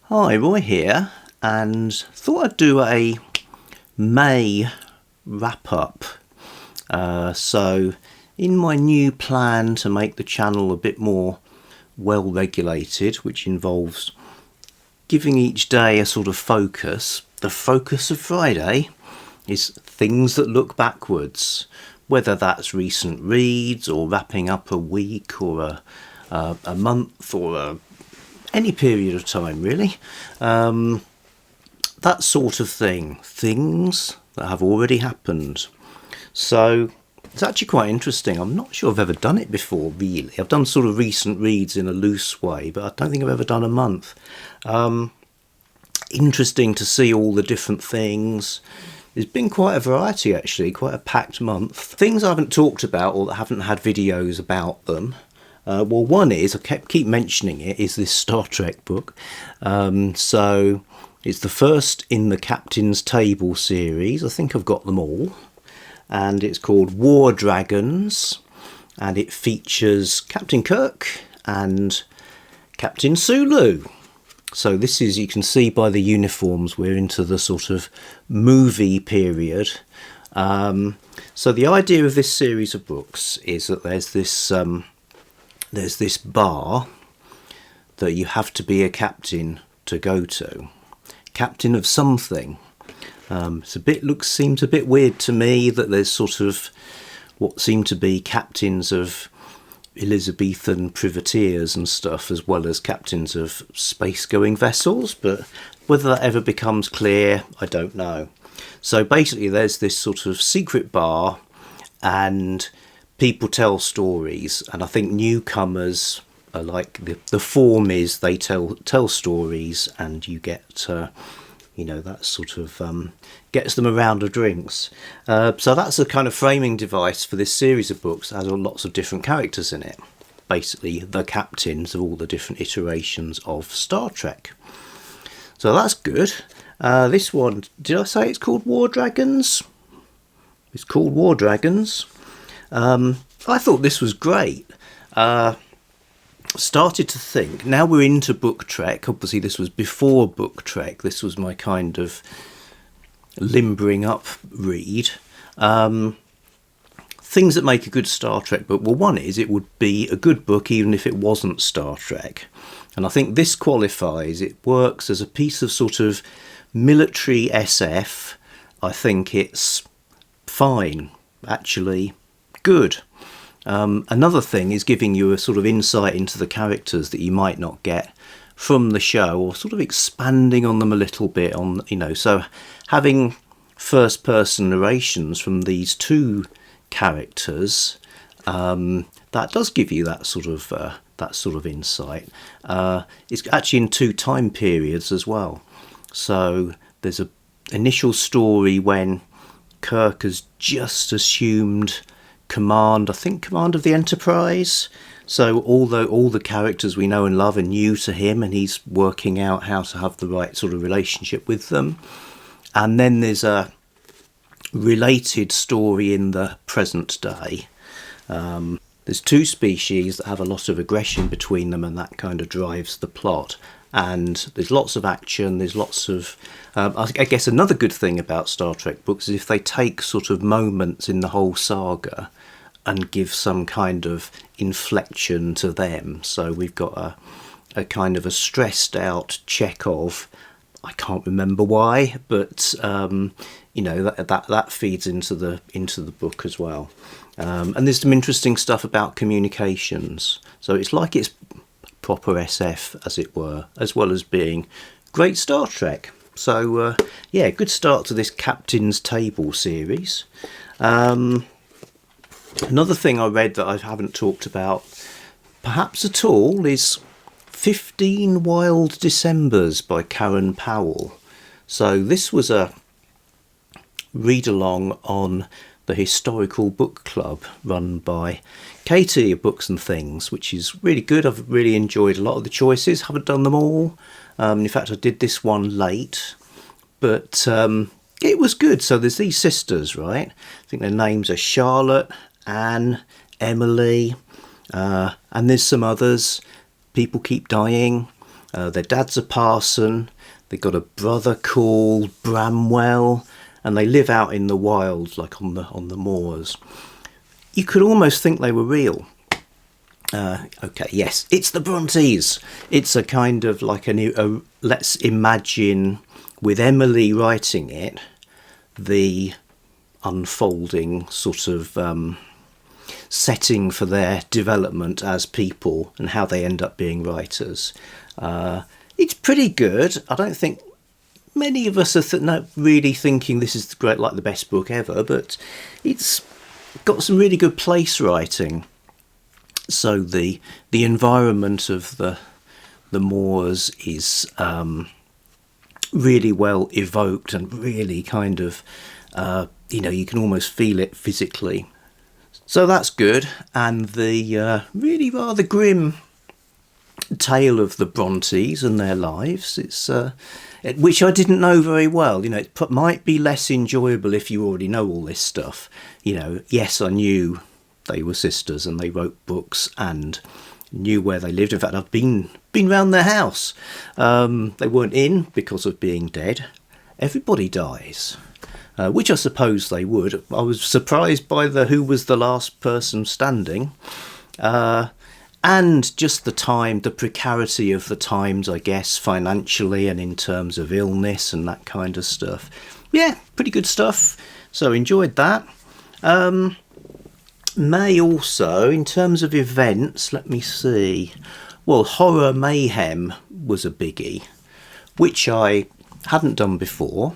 Hi, Roy here, and thought I'd do a May wrap up. So, in my new plan to make the channel a bit more well regulated, which involves giving each day a sort of focus, the focus of Friday is things that look backwards, whether that's recent reads or wrapping up a week or a month or any period of time really. That sort of thing. Things that have already happened. So it's actually quite interesting. I'm not sure I've ever done it before really. I've done sort of recent reads in a loose way, but I don't think I've ever done a month. Interesting to see all the different things. There's been quite a variety actually, quite a packed month. Things I haven't talked about or that haven't had videos about them. Well, one is, I keep mentioning it, is this Star Trek book. So it's the first in the Captain's Table series. I think I've got them all. And it's called War Dragons. And it features Captain Kirk and Captain Sulu. So this is, you can see by the uniforms, we're into the sort of movie period. So the idea of this series of books is that there's this bar that you have to be a captain to go to. Captain of something. Seems a bit weird to me that there's sort of what seem to be captains of Elizabethan privateers and stuff, as well as captains of space-going vessels, but whether that ever becomes clear, I don't know. So basically there's this sort of secret bar and people tell stories, and I think newcomers are like the form is they tell stories, and you get that sort of gets them a round of drinks. So that's a kind of framing device for this series of books. It has lots of different characters in it, basically the captains of all the different iterations of Star Trek. So that's good. This one, did I say it's called War Dragons? It's called War Dragons. I thought this was great. Started to think, now we're into book trek. Obviously this was before book trek. This was my kind of limbering up read. Things that make a good Star Trek book. Well, one is it would be a good book even if it wasn't Star Trek. And I think this qualifies. It works as a piece of sort of military SF. I think it's fine, actually good. Another thing is giving you a sort of insight into the characters that you might not get from the show, or sort of expanding on them a little bit on, so having first person narrations from these two characters, that does give you that sort of insight. It's actually in two time periods as well. So there's a initial story when Kirk has just assumed command of the Enterprise. So although all the characters we know and love are new to him, and he's working out how to have the right sort of relationship with them. And then there's a related story in the present day. There's two species that have a lot of aggression between them, and that kind of drives the plot. And there's lots of action, there's lots of... I guess another good thing about Star Trek books is if they take sort of moments in the whole saga and give some kind of inflection to them. So we've got a kind of a stressed out Chekhov. I can't remember why, but that feeds into the book as well. And there's some interesting stuff about communications. So it's like it's proper SF, as it were, as well as being great Star Trek. So good start to this Captain's Table series. Another thing I read that I haven't talked about perhaps at all is 15 Wild Decembers by Karen Powell. So this was a read along on the historical book club run by Katie of Books and Things, which is really good. I've really enjoyed a lot of the choices. Haven't done them all. In fact, I did this one late, but it was good. So there's these sisters, right? I think their names are Charlotte, Anne, Emily, and there's some others. People keep dying. Their dad's a parson. They've got a brother called Bramwell, and they live out in the wild, like on the moors. You could almost think they were real. Okay, yes, it's the Brontes. It's a kind of like let's imagine, with Emily writing it, the unfolding sort of setting for their development as people and how they end up being writers. It's pretty good. I don't think many of us are not really thinking this is great, like the best book ever, but it's got some really good place writing. So the environment of the moors is really well evoked and really kind of you can almost feel it physically. So that's good. And the really rather grim tale of the Brontes and their lives, it's which I didn't know very well. It might be less enjoyable if you already know all this stuff. Yes, I knew they were sisters and they wrote books and knew where they lived. In fact, I've been round their house. They weren't in because of being dead. Everybody dies, which I suppose they would. I was surprised by who was the last person standing, and just the precarity of the times, I guess, financially and in terms of illness and that kind of stuff. Yeah, pretty good stuff. So enjoyed that. May also, in terms of events, let me see. Well, Horror Mayhem was a biggie, which I hadn't done before.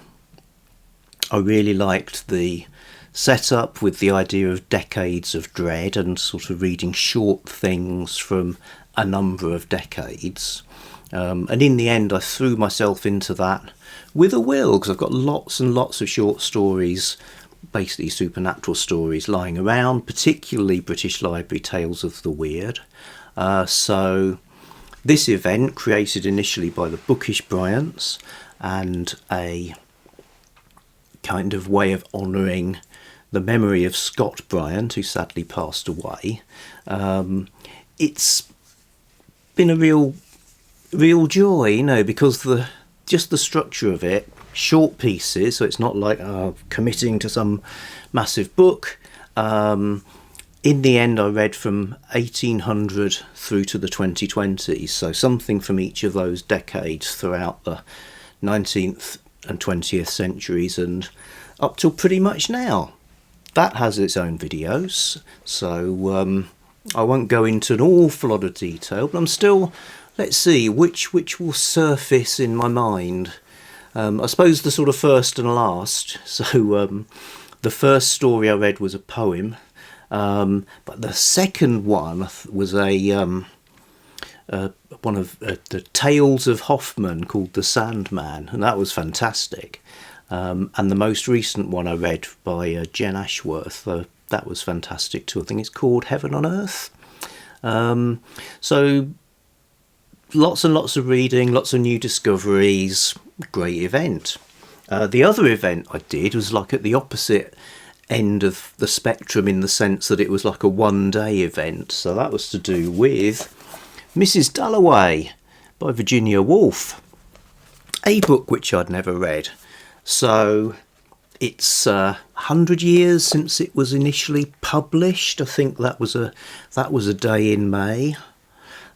I really liked the setup with the idea of decades of dread and sort of reading short things from a number of decades. And in the end, I threw myself into that with a will, because I've got lots and lots of short stories, basically supernatural stories, lying around, particularly British Library Tales of the Weird. So this event, created initially by the Bookish Bryants and a kind of way of honouring the memory of Scott Bryant, who sadly passed away. It's been a real joy, because just the structure of it, short pieces, so it's not like committing to some massive book. In the end, I read from 1800 through to the 2020s, so something from each of those decades throughout the 19th and 20th centuries and up till pretty much now. That has its own videos, so I won't go into an awful lot of detail, but I'm still, let's see, which will surface in my mind. I suppose the sort of first and last. So the first story I read was a poem, but the second one was one of the Tales of Hoffman called The Sandman, and that was fantastic. And the most recent one I read by Jen Ashworth, that was fantastic too. I think it's called Heaven on Earth. So lots and lots of reading, lots of new discoveries, great event. The other event I did was like at the opposite end of the spectrum, in the sense that it was like a one-day event. So that was to do with Mrs. Dalloway by Virginia Woolf, a book which I'd never read. So it's 100 years since it was initially published. I think that was a day in May,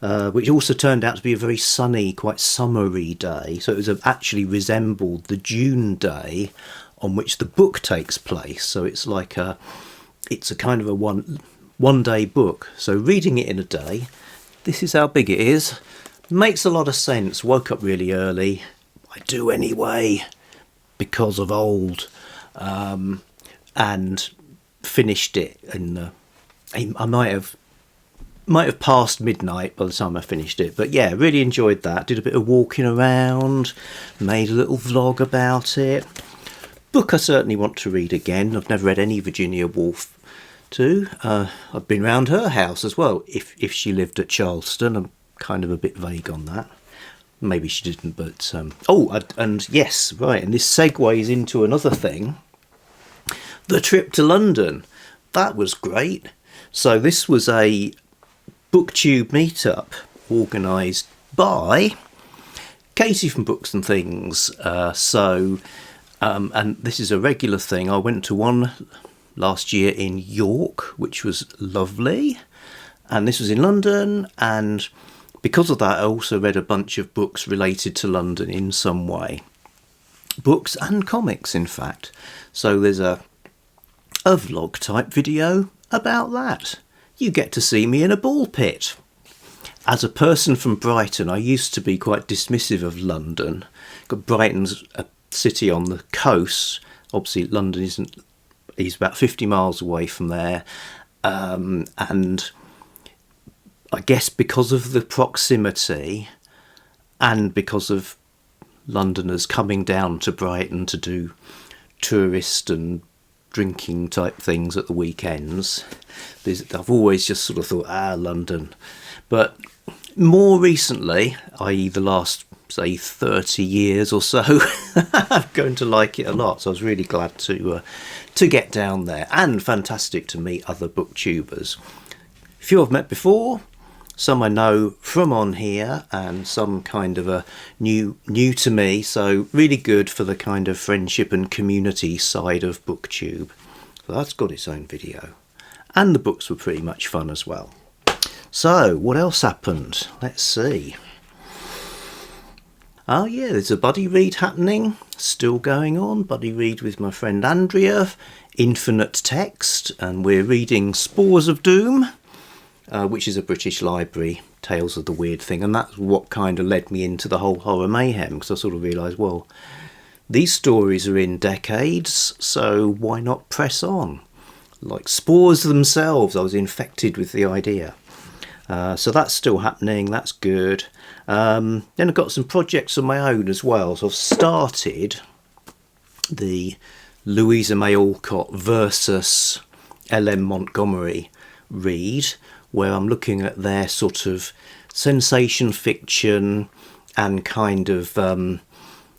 which also turned out to be a very sunny, quite summery day. So it was actually resembled the June day on which the book takes place. So it's a kind of a one day book. So reading it in a day, this is how big it is. Makes a lot of sense. Woke up really early. I do anyway, because of old, and finished it I might have passed midnight by the time I finished it, but yeah, really enjoyed that. Did a bit of walking around, made a little vlog about it. Book I certainly want to read again. I've never read any Virginia Woolf too. I've been round her house as well, if she lived at Charleston. I'm kind of a bit vague on that. Maybe she didn't, but and yes, right, and this segues into another thing. The trip to London, that was great. So this was a booktube meetup organised by Katie from Books and Things. And this is a regular thing. I went to one last year in York, which was lovely. And this was in London. And because of that, I also read a bunch of books related to London in some way. Books and comics, in fact. So there's a vlog type video about that. You get to see me in a ball pit. As a person from Brighton, I used to be quite dismissive of London. Brighton's a city on the coast. Obviously, London is about 50 miles away from there. And I guess because of the proximity and because of Londoners coming down to Brighton to do tourist and drinking type things at the weekends, I've always just sort of thought, London. But more recently, i.e. the last, say, 30 years or so, I've grown to like it a lot. So I was really glad to get down there, and fantastic to meet other booktubers. A few I've met before, some I know from on here, and some kind of a new to me. So really good for the kind of friendship and community side of BookTube. So that's got its own video. And the books were pretty much fun as well. So, what else happened? Let's see. Oh yeah, there's a buddy read happening, still going on. Buddy read with my friend Andrea, Infinite Text, and we're reading Spores of Doom, which is a British Library Tales of the Weird Thing, and that's what kind of led me into the whole horror mayhem, because I sort of realised, well, these stories are in decades, so why not press on? Like spores themselves, I was infected with the idea. So that's still happening, that's good. Then I've got some projects of my own as well. So I've started the Louisa May Alcott versus L.M. Montgomery read, where I'm looking at their sort of sensation fiction and kind of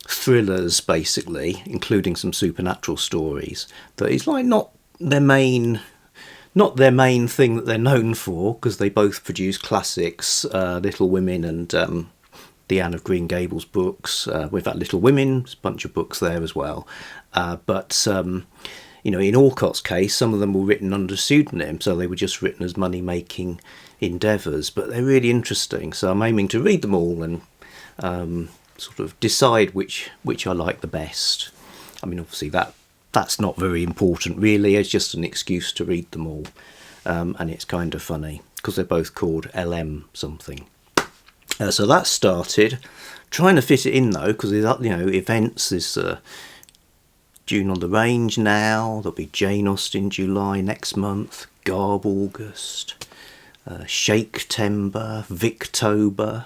thrillers, basically, including some supernatural stories. That is like not their main thing that they're known for, because they both produce classics, Little Women and the Anne of Green Gables books. We've had Little Women, a bunch of books there as well. But in Alcott's case, some of them were written under pseudonym, so they were just written as money-making endeavours. But they're really interesting, so I'm aiming to read them all and sort of decide which I like the best. I mean, obviously that's not very important really, it's just an excuse to read them all. And it's kind of funny because they're both called LM something. So that started. Trying to fit it in though, because there's events. There's June on the Range now. There'll be Jane Austen July next month. Garb August. Shake-tember, Victober.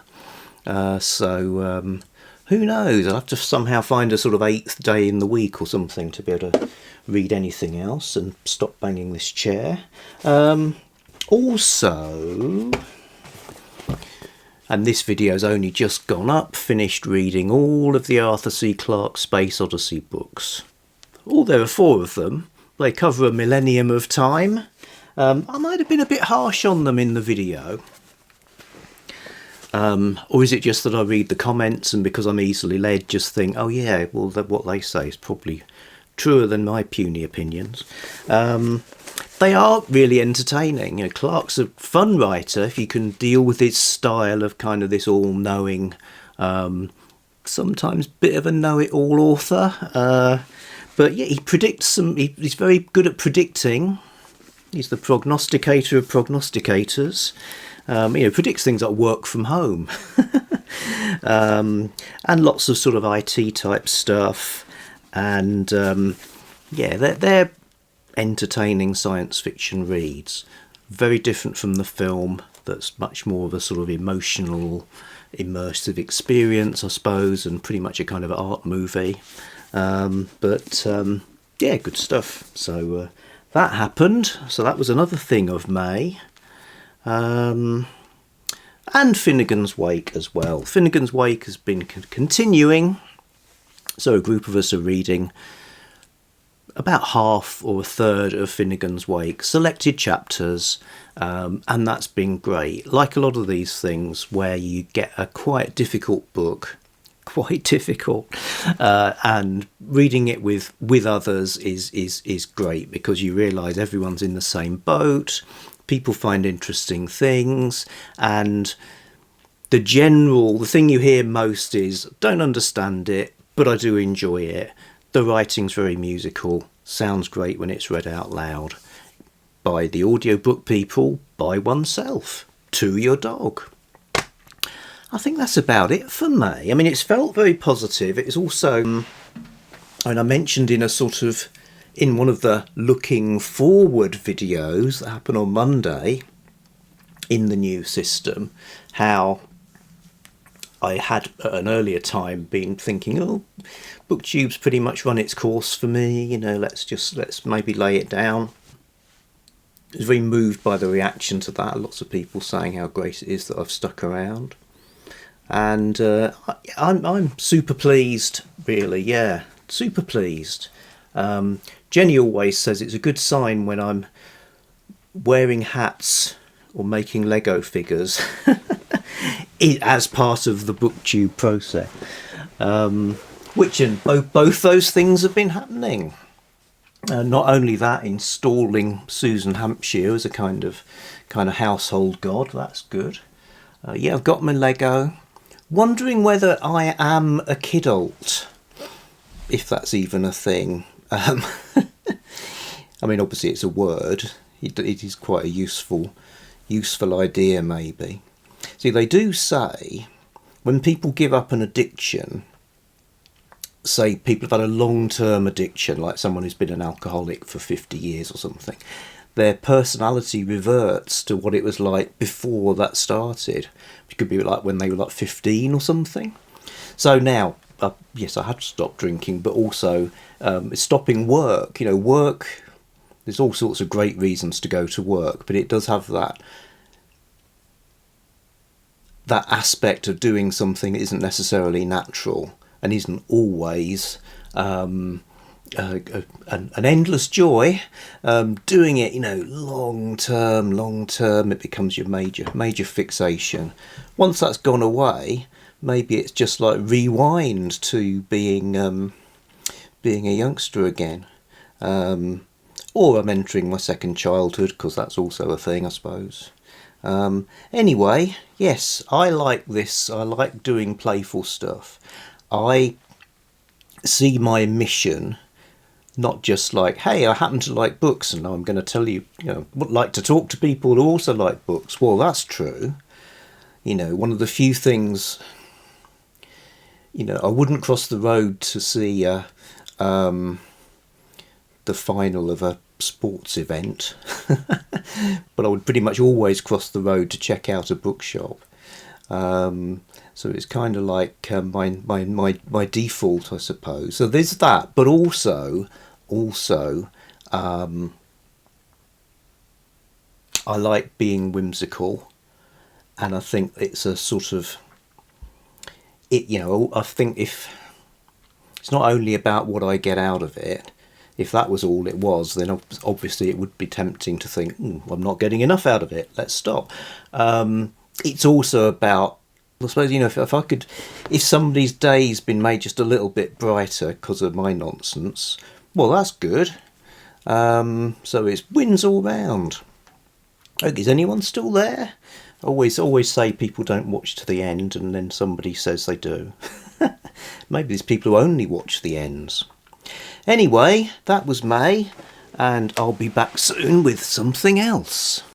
Who knows? I'll have to somehow find a sort of 8th day in the week or something to be able to read anything else and stop banging this chair. Also, and this video's only just gone up, finished reading all of the Arthur C. Clarke Space Odyssey books. There are 4 of them. They cover a millennium of time. I might have been a bit harsh on them in the video. Or is it just that I read the comments and because I'm easily led just think, oh yeah, well what they say is probably truer than my puny opinions. They are really entertaining. Clarke's a fun writer if you can deal with his style of kind of this all-knowing, sometimes bit of a know-it-all author. But yeah, he predicts he's very good at predicting. He's the prognosticator of prognosticators. Predicts things like work from home and lots of sort of IT type stuff, and they're entertaining science fiction reads, very different from the film that's much more of a sort of emotional immersive experience, I suppose, and pretty much a kind of art movie, good stuff. So that happened, so that was another thing of May. And Finnegan's Wake as well. Finnegan's Wake has been continuing, so a group of us are reading about half or a third of Finnegan's Wake, selected chapters, and that's been great. Like a lot of these things where you get a quite difficult book quite difficult, and reading it with others is great, because you realise everyone's in the same boat. People find interesting things, and the thing you hear most is, don't understand it, but I do enjoy it. The writing's very musical, sounds great when it's read out loud by the audiobook people, by oneself, to your dog. I think that's about it for me. I mean, it's felt very positive. It's also, and I mentioned in one of the looking forward videos that happen on Monday in the new system, how I had at an earlier time been thinking, oh, BookTube's pretty much run its course for me, you know, let's maybe lay it down. I was very moved by the reaction to that. Lots of people saying how great it is that I've stuck around. And I'm super pleased, really, yeah, super pleased. Jennie always says it's a good sign when I'm wearing hats or making Lego figures as part of the BookTube process, which both those things have been happening. Not only that, installing Susan Hampshire as a kind of household god, that's good. Yeah, I've got my Lego. Wondering whether I am a kidult, if that's even a thing. I mean, obviously it's a word. It is quite a useful idea, maybe. See, they do say when people give up an addiction, say people have had a long-term addiction, like someone who's been an alcoholic for 50 years or something, their personality reverts to what it was like before that started. It could be like when they were like 15 or something. So now, yes, I had to stop drinking, but also stopping work. You know, work, there's all sorts of great reasons to go to work, but it does have that aspect of doing something that isn't necessarily natural and isn't always an endless joy. Doing it, you know, long term, it becomes your major fixation. Once that's gone away, maybe it's just like rewind to being a youngster again. Or I'm entering my second childhood, because that's also a thing, I suppose. Anyway, yes, I like this. I like doing playful stuff. I see my mission not just like, hey, I happen to like books and I'm going to tell you, you know, would like to talk to people who also like books. Well, that's true. You know, one of the few things, you know, I wouldn't cross the road to see the final of a sports event, but I would pretty much always cross the road to check out a bookshop. So it's kind of like my default, I suppose. So there's that, but also I like being whimsical, and I think it's a sort of it. You know, I think if it's not only about what I get out of it. If that was all it was, then obviously it would be tempting to think, I'm not getting enough out of it, let's stop. It's also about, I suppose, you know, if somebody's day's been made just a little bit brighter because of my nonsense, well, that's good. So it's wins all round. Okay, is anyone still there? Always say people don't watch to the end, and then somebody says they do. Maybe there's people who only watch the ends. Anyway, that was May, and I'll be back soon with something else.